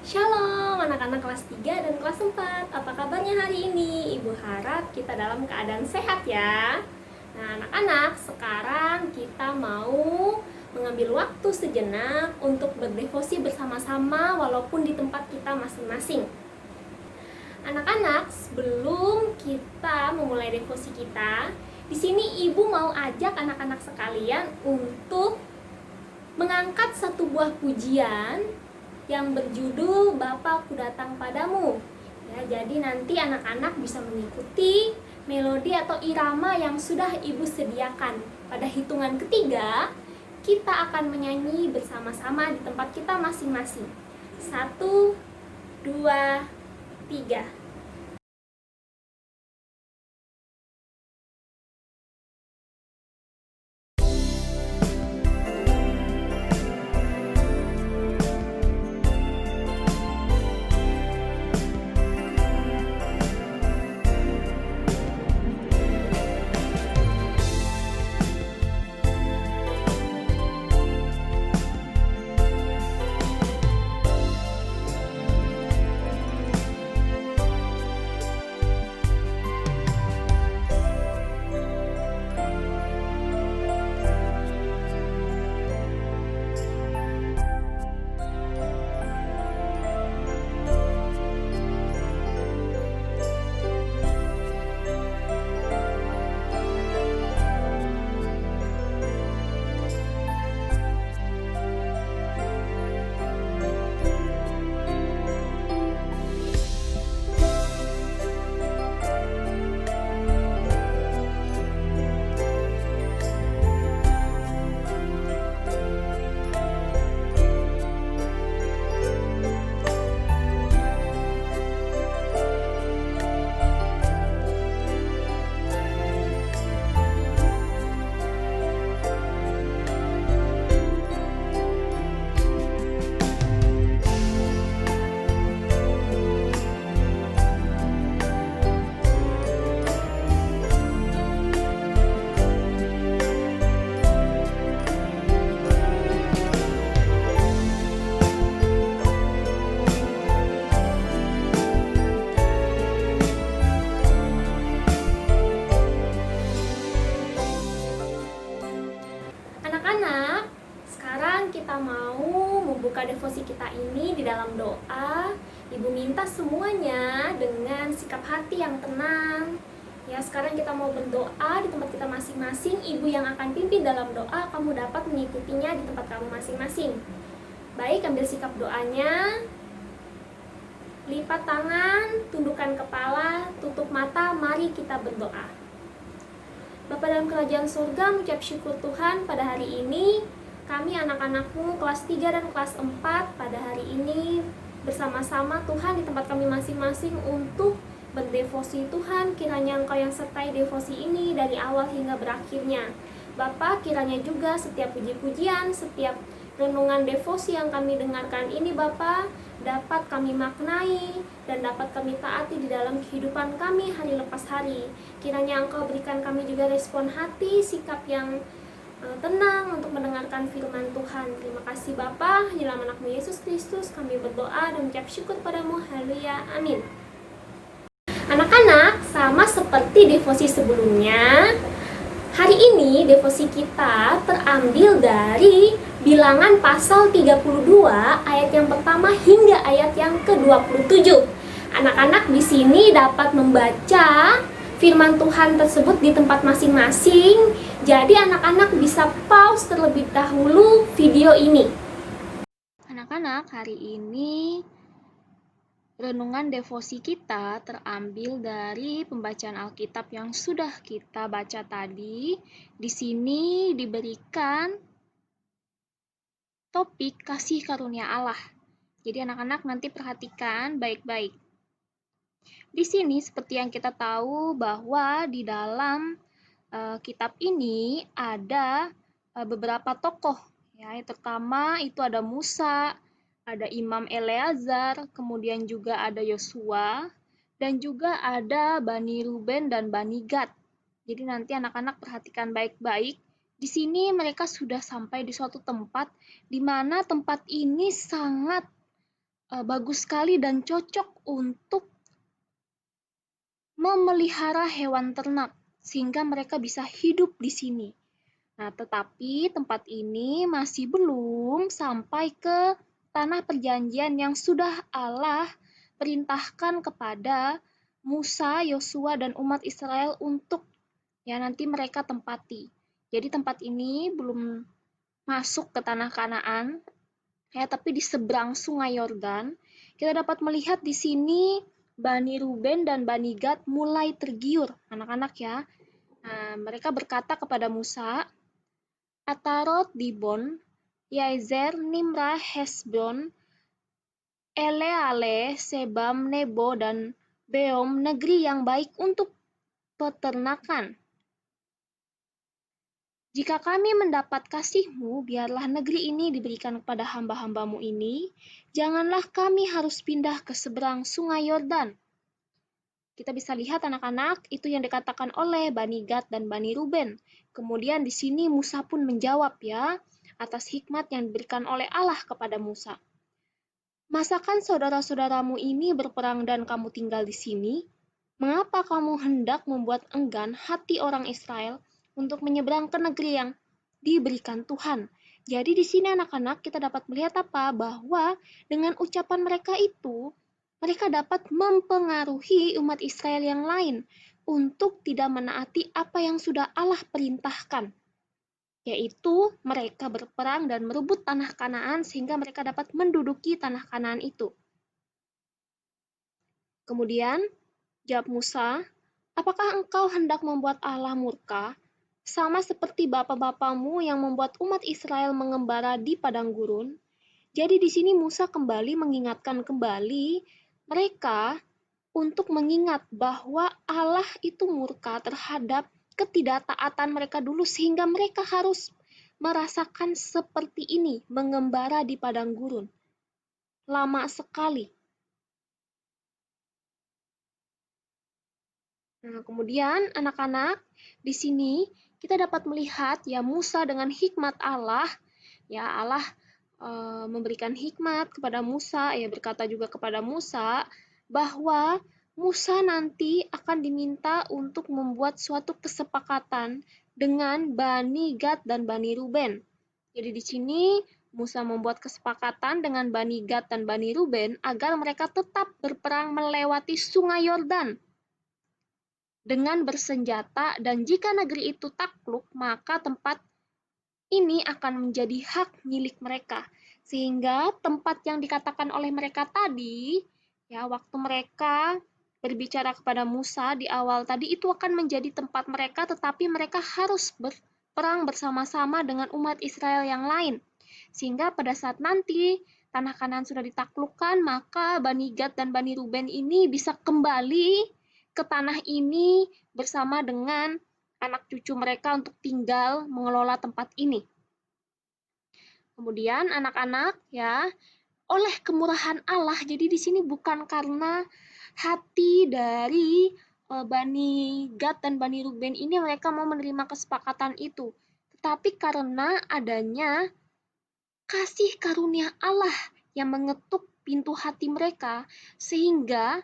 Shalom anak-anak kelas 3 dan kelas 4. Apa kabarnya hari ini? Ibu harap kita dalam keadaan sehat ya. Nah anak-anak, sekarang kita mau mengambil waktu sejenak untuk berdevosi bersama-sama walaupun di tempat kita masing-masing. Anak-anak, sebelum kita memulai devosi kita, di sini ibu mau ajak anak-anak sekalian untuk mengangkat satu buah pujian yang berjudul Bapa-Ku Datang Padamu. Ya, jadi nanti anak-anak bisa mengikuti melodi atau irama yang sudah ibu sediakan. Pada hitungan ketiga, kita akan menyanyi bersama-sama di tempat kita masing-masing. 1, 2, 3. Anak-anak, sekarang kita mau membuka devosi kita ini di dalam doa. Ibu minta semuanya dengan sikap hati yang tenang. Ya, sekarang kita mau berdoa di tempat kita masing-masing. Ibu yang akan pimpin dalam doa, kamu dapat mengikutinya di tempat kamu masing-masing. Baik, ambil sikap doanya. Lipat tangan, tundukkan kepala, tutup mata, mari kita berdoa. Bapa dalam kerajaan surga, mengucap syukur Tuhan pada hari ini. Kami anak-anakmu kelas 3 dan kelas 4 pada hari ini bersama-sama Tuhan di tempat kami masing-masing untuk berdevosi. Tuhan, kiranya Engkau yang sertai devosi ini dari awal hingga berakhirnya. Bapa, kiranya juga setiap puji-pujian, setiap renungan devosi yang kami dengarkan ini Bapa, dapat kami maknai dan dapat kami taati di dalam kehidupan kami hari lepas hari. Kiranya Engkau berikan kami juga respon hati, sikap yang tenang untuk mendengarkan firman Tuhan. Terima kasih Bapa, di dalam anak-Mu Yesus Kristus kami berdoa dan mengucap syukur padamu. Haleluya, amin. Anak-anak, sama seperti devosi sebelumnya, hari ini devosi kita terambil dari Bilangan pasal 32 ayat yang pertama hingga ayat yang ke-27. Anak-anak di sini dapat membaca firman Tuhan tersebut di tempat masing-masing. Jadi anak-anak bisa pause terlebih dahulu video ini. Anak-anak, hari ini renungan devosi kita terambil dari pembacaan Alkitab yang sudah kita baca tadi. Di sini diberikan topik kasih karunia Allah. Jadi anak-anak nanti perhatikan baik-baik. Di sini seperti yang kita tahu bahwa di dalam kitab ini ada beberapa tokoh. Ya, yang pertama itu ada Musa, ada Imam Eleazar, kemudian juga ada Yosua, dan juga ada Bani Ruben dan Bani Gad. Jadi nanti anak-anak perhatikan baik-baik. Di sini mereka sudah sampai di suatu tempat di mana tempat ini sangat bagus sekali dan cocok untuk memelihara hewan ternak, sehingga mereka bisa hidup di sini. Nah, tetapi tempat ini masih belum sampai ke tanah perjanjian yang sudah Allah perintahkan kepada Musa, Yosua, dan umat Israel untuk nanti mereka tempati. Jadi tempat ini belum masuk ke tanah Kanaan, tapi di seberang Sungai Yordan, kita dapat melihat di sini Bani Ruben dan Bani Gad mulai tergiur, anak-anak ya. Nah, mereka berkata kepada Musa, Atarot Dibon, Yazer, Nimrah, Hesbon, Eleale, Sebam, Nebo, dan Beom, negeri yang baik untuk peternakan. Jika kami mendapat kasih-Mu, biarlah negeri ini diberikan kepada hamba-hamba-Mu ini. Janganlah kami harus pindah ke seberang Sungai Yordan. Kita bisa lihat anak-anak, itu yang dikatakan oleh Bani Gad dan Bani Ruben. Kemudian di sini Musa pun menjawab ya, atas hikmat yang diberikan oleh Allah kepada Musa. Masakan saudara-saudaramu ini berperang dan kamu tinggal di sini? Mengapa kamu hendak membuat enggan hati orang Israel untuk menyeberang ke negeri yang diberikan Tuhan? Jadi di sini anak-anak kita dapat melihat apa? Bahwa dengan ucapan mereka itu, mereka dapat mempengaruhi umat Israel yang lain untuk tidak menaati apa yang sudah Allah perintahkan, yaitu mereka berperang dan merebut tanah Kanaan sehingga mereka dapat menduduki tanah Kanaan itu. Kemudian, jawab Musa, apakah engkau hendak membuat Allah murka, sama seperti bapa-bapamu yang membuat umat Israel mengembara di padang gurun? Jadi di sini Musa kembali mengingatkan kembali mereka untuk mengingat bahwa Allah itu murka terhadap ketidaktaatan mereka dulu sehingga mereka harus merasakan seperti ini, mengembara di padang gurun. Lama sekali. Nah, kemudian anak-anak, di sini kita dapat melihat ya Musa dengan hikmat Allah, ya Allah memberikan hikmat kepada Musa, ya berkata juga kepada Musa bahwa Musa nanti akan diminta untuk membuat suatu kesepakatan dengan Bani Gad dan Bani Ruben. Jadi di sini Musa membuat kesepakatan dengan Bani Gad dan Bani Ruben agar mereka tetap berperang melewati Sungai Yordan dengan bersenjata, dan jika negeri itu takluk, maka tempat ini akan menjadi hak milik mereka. Sehingga tempat yang dikatakan oleh mereka tadi, ya waktu mereka berbicara kepada Musa di awal tadi, itu akan menjadi tempat mereka, tetapi mereka harus berperang bersama-sama dengan umat Israel yang lain. Sehingga pada saat nanti tanah Kanaan sudah ditaklukkan, maka Bani Gad dan Bani Ruben ini bisa kembali ke tanah ini bersama dengan anak cucu mereka untuk tinggal mengelola tempat ini. Kemudian anak-anak ya, oleh kemurahan Allah, jadi di sini bukan karena hati dari Bani Gad dan Bani Ruben ini mereka mau menerima kesepakatan itu, tetapi karena adanya kasih karunia Allah yang mengetuk pintu hati mereka, sehingga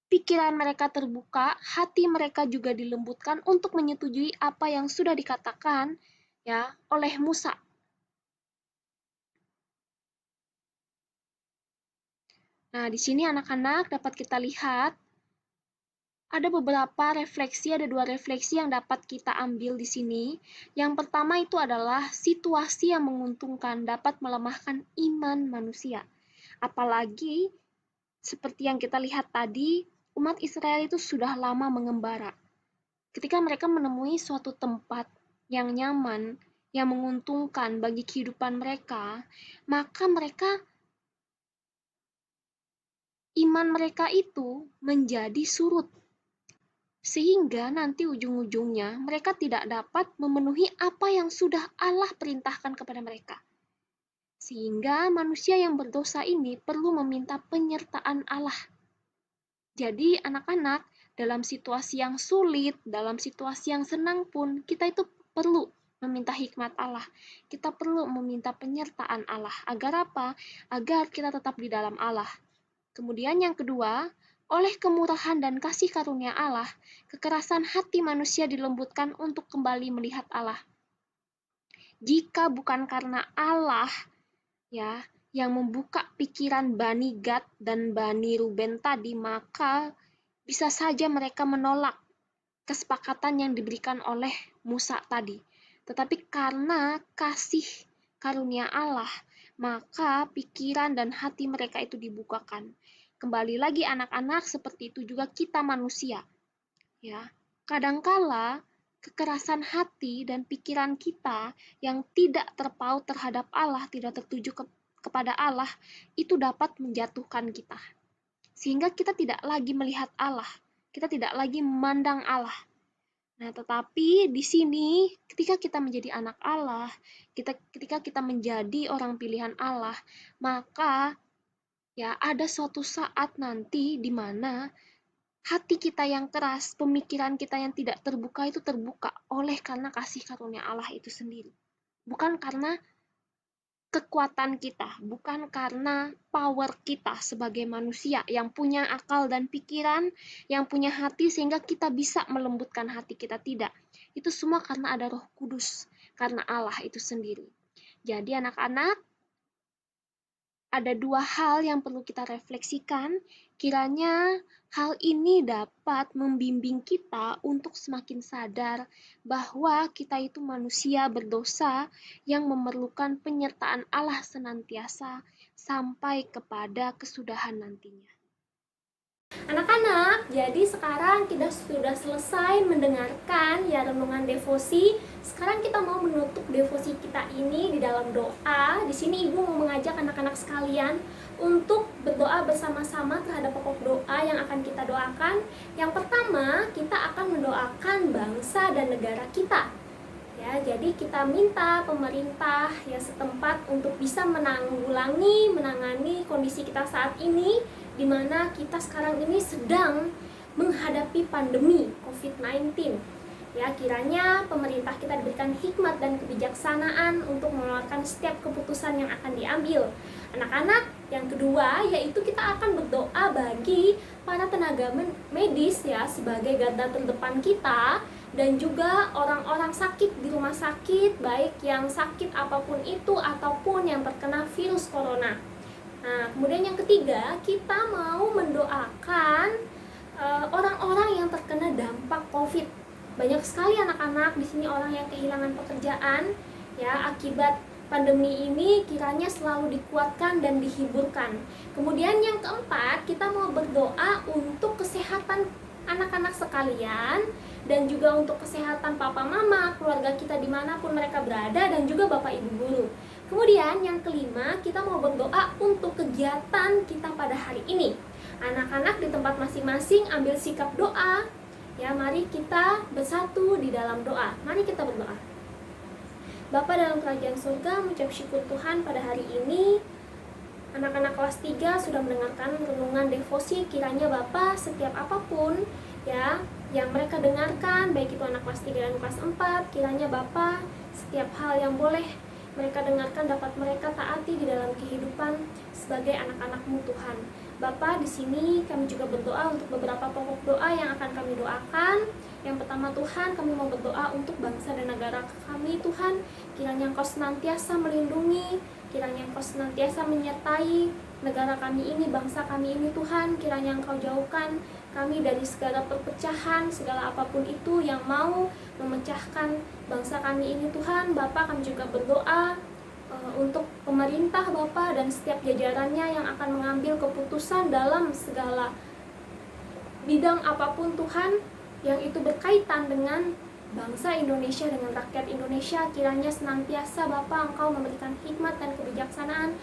pikiran mereka terbuka, hati mereka juga dilembutkan untuk menyetujui apa yang sudah dikatakan ya oleh Musa. Nah, di sini anak-anak dapat kita lihat ada beberapa refleksi, ada dua refleksi yang dapat kita ambil di sini. Yang pertama itu adalah situasi yang menguntungkan dapat melemahkan iman manusia. Apalagi seperti yang kita lihat tadi, umat Israel itu sudah lama mengembara. Ketika mereka menemui suatu tempat yang nyaman, yang menguntungkan bagi kehidupan mereka, maka iman mereka itu menjadi surut. Sehingga nanti ujung-ujungnya mereka tidak dapat memenuhi apa yang sudah Allah perintahkan kepada mereka. Sehingga manusia yang berdosa ini perlu meminta penyertaan Allah. Jadi anak-anak, dalam situasi yang sulit, dalam situasi yang senang pun, kita itu perlu meminta hikmat Allah. Kita perlu meminta penyertaan Allah. Agar apa? Agar kita tetap di dalam Allah. Kemudian yang kedua, oleh kemurahan dan kasih karunia Allah, kekerasan hati manusia dilembutkan untuk kembali melihat Allah. Jika bukan karena Allah ya yang membuka pikiran Bani Gad dan Bani Ruben tadi, maka bisa saja mereka menolak kesepakatan yang diberikan oleh Musa tadi. Tetapi karena kasih karunia Allah, maka pikiran dan hati mereka itu dibukakan. Kembali lagi anak-anak, seperti itu juga kita manusia. Ya, kadangkala kekerasan hati dan pikiran kita yang tidak terpaut terhadap Allah, tidak tertuju kepada Allah, itu dapat menjatuhkan kita. Sehingga kita tidak lagi melihat Allah, kita tidak lagi memandang Allah. Nah, tetapi di sini ketika kita menjadi anak Allah, ketika kita menjadi orang pilihan Allah, maka ya ada suatu saat nanti di mana hati kita yang keras, pemikiran kita yang tidak terbuka itu terbuka oleh karena kasih karunia Allah itu sendiri. Bukan karena kekuatan kita, bukan karena power kita sebagai manusia yang punya akal dan pikiran, yang punya hati sehingga kita bisa melembutkan hati kita, tidak. Itu semua karena ada Roh Kudus, karena Allah itu sendiri. Jadi anak-anak, ada dua hal yang perlu kita refleksikan. Kiranya hal ini dapat membimbing kita untuk semakin sadar bahwa kita itu manusia berdosa yang memerlukan penyertaan Allah senantiasa sampai kepada kesudahan nantinya. Anak-anak, jadi sekarang kita sudah selesai mendengarkan ya renungan devosi. Sekarang kita mau menutup devosi kita ini di dalam doa. Di sini Ibu mau mengajak anak-anak sekalian untuk berdoa bersama-sama terhadap pokok doa yang akan kita doakan. Yang pertama, kita akan mendoakan bangsa dan negara kita. Ya, jadi kita minta pemerintah ya setempat untuk bisa menangani kondisi kita saat ini, di mana kita sekarang ini sedang menghadapi pandemi COVID-19. Ya, kiranya pemerintah kita diberikan hikmat dan kebijaksanaan untuk mengeluarkan setiap keputusan yang akan diambil. Anak-anak, yang kedua yaitu kita akan berdoa bagi para tenaga medis ya sebagai garda terdepan kita, dan juga orang-orang sakit di rumah sakit, baik yang sakit apapun itu ataupun yang terkena virus corona. Nah, kemudian yang ketiga, kita mau mendoakan orang-orang yang terkena dampak COVID. Banyak sekali anak-anak di sini orang yang kehilangan pekerjaan ya akibat pandemi ini, kiranya selalu dikuatkan dan dihiburkan. Kemudian yang keempat, kita mau berdoa untuk kesehatan anak-anak sekalian dan juga untuk kesehatan papa mama, keluarga kita dimanapun mereka berada, dan juga bapak ibu guru. Kemudian yang kelima, kita mau berdoa untuk kegiatan kita pada hari ini. Anak-anak di tempat masing-masing ambil sikap doa. Ya, mari kita bersatu di dalam doa. Mari kita berdoa. Bapa dalam kerajaan surga, mengucap syukur Tuhan pada hari ini. Anak-anak kelas 3 sudah mendengarkan renungan devosi. Kiranya Bapa setiap apapun ya yang mereka dengarkan, baik itu anak kelas 3 dan kelas 4, kiranya Bapa setiap hal yang boleh mereka dengarkan dapat mereka taati di dalam kehidupan sebagai anak-anak-Mu Tuhan. Bapa, di sini kami juga berdoa untuk beberapa pokok doa yang akan kami doakan. Yang pertama Tuhan, kami mau berdoa untuk bangsa dan negara kami Tuhan. Kiranya Engkau senantiasa melindungi, kiranya Engkau senantiasa menyertai negara kami ini, bangsa kami ini Tuhan. Kiranya Engkau jauhkan kami dari segala perpecahan, segala apapun itu yang mau memecahkan bangsa kami ini Tuhan. Bapa, kami juga berdoa untuk pemerintah Bapa dan setiap jajarannya yang akan mengambil keputusan dalam segala bidang apapun Tuhan yang itu berkaitan dengan bangsa Indonesia, dengan rakyat Indonesia. Kiranya senantiasa Bapa Engkau memberikan hikmat dan kebijaksanaan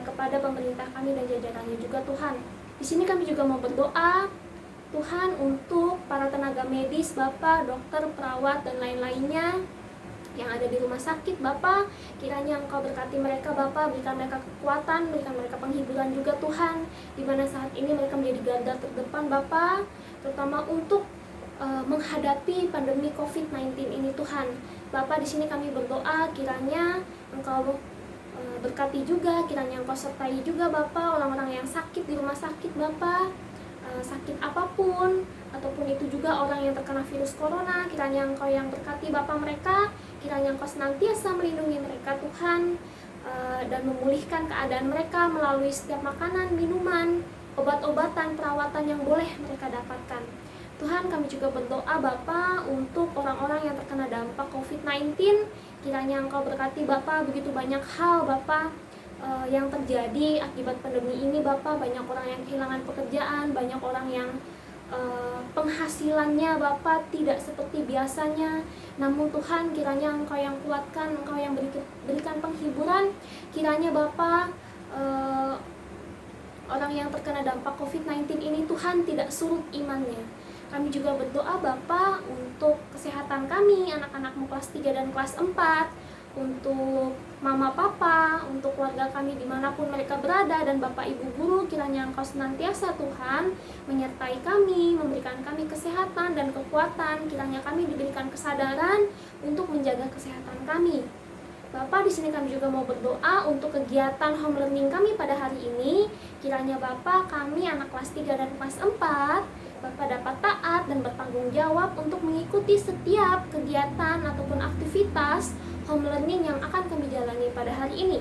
kepada pemerintah kami dan jajarannya juga Tuhan. Di sini kami juga mau berdoa Tuhan untuk para tenaga medis Bapa, dokter, perawat dan lain-lainnya yang ada di rumah sakit Bapa. Kiranya Engkau berkati mereka Bapa, berikan mereka kekuatan, berikan mereka penghiburan juga Tuhan, di mana saat ini mereka menjadi garda terdepan Bapa, terutama untuk menghadapi pandemi COVID-19 ini Tuhan. Bapa, di sini kami berdoa kiranya Engkau berkati juga, kiranya Engkau sertai juga Bapa orang-orang yang sakit di rumah sakit Bapa, sakit apapun, ataupun itu juga orang yang terkena virus corona, kiranya Engkau yang berkati Bapa mereka, kiranya Engkau senantiasa melindungi mereka Tuhan, dan memulihkan keadaan mereka melalui setiap makanan, minuman, obat-obatan, perawatan yang boleh mereka dapatkan. Tuhan, kami juga berdoa Bapa untuk orang-orang yang terkena dampak COVID-19. Kiranya Engkau berkati Bapa, begitu banyak hal Bapa yang terjadi akibat pandemi ini Bapa. Banyak orang yang kehilangan pekerjaan, banyak orang yang penghasilannya Bapa tidak seperti biasanya. Namun Tuhan, kiranya Engkau yang kuatkan, Engkau yang berikan penghiburan. Kiranya Bapa, orang yang terkena dampak COVID-19 ini Tuhan tidak surut imannya. Kami juga berdoa Bapa untuk kesehatan kami, anak-anakmu kelas 3 dan kelas 4, untuk mama papa, untuk keluarga kami dimanapun mereka berada, dan Bapak Ibu guru, kiranya Engkau senantiasa Tuhan menyertai kami, memberikan kami kesehatan dan kekuatan, kiranya kami diberikan kesadaran untuk menjaga kesehatan kami. Bapak, di sini kami juga mau berdoa untuk kegiatan home learning kami pada hari ini. Kiranya Bapak, kami anak kelas 3 dan kelas 4, Bapak dapat taat dan bertanggung jawab untuk mengikuti setiap kegiatan ataupun aktivitas home learning yang akan kami jalani pada hari ini.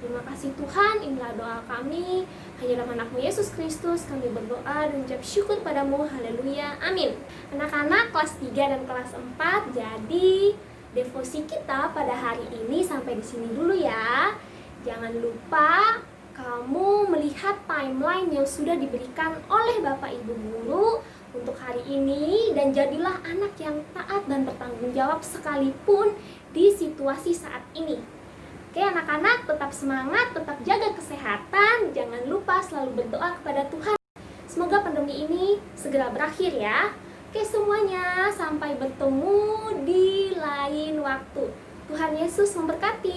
Terima kasih Tuhan, inilah doa kami. Hanya dalam anakmu Yesus Kristus kami berdoa dan ucap syukur padamu. Haleluya, amin. Anak-anak kelas 3 dan kelas 4, jadi devosi kita pada hari ini sampai di sini dulu ya. Jangan lupa kamu melihat timeline yang sudah diberikan oleh Bapak Ibu guru untuk hari ini, dan jadilah anak yang taat dan bertanggung jawab sekalipun di situasi saat ini. Oke anak-anak, tetap semangat, tetap jaga kesehatan, jangan lupa selalu berdoa kepada Tuhan. Semoga pandemi ini segera berakhir ya. Oke semuanya, sampai bertemu di lain waktu. Tuhan Yesus memberkati.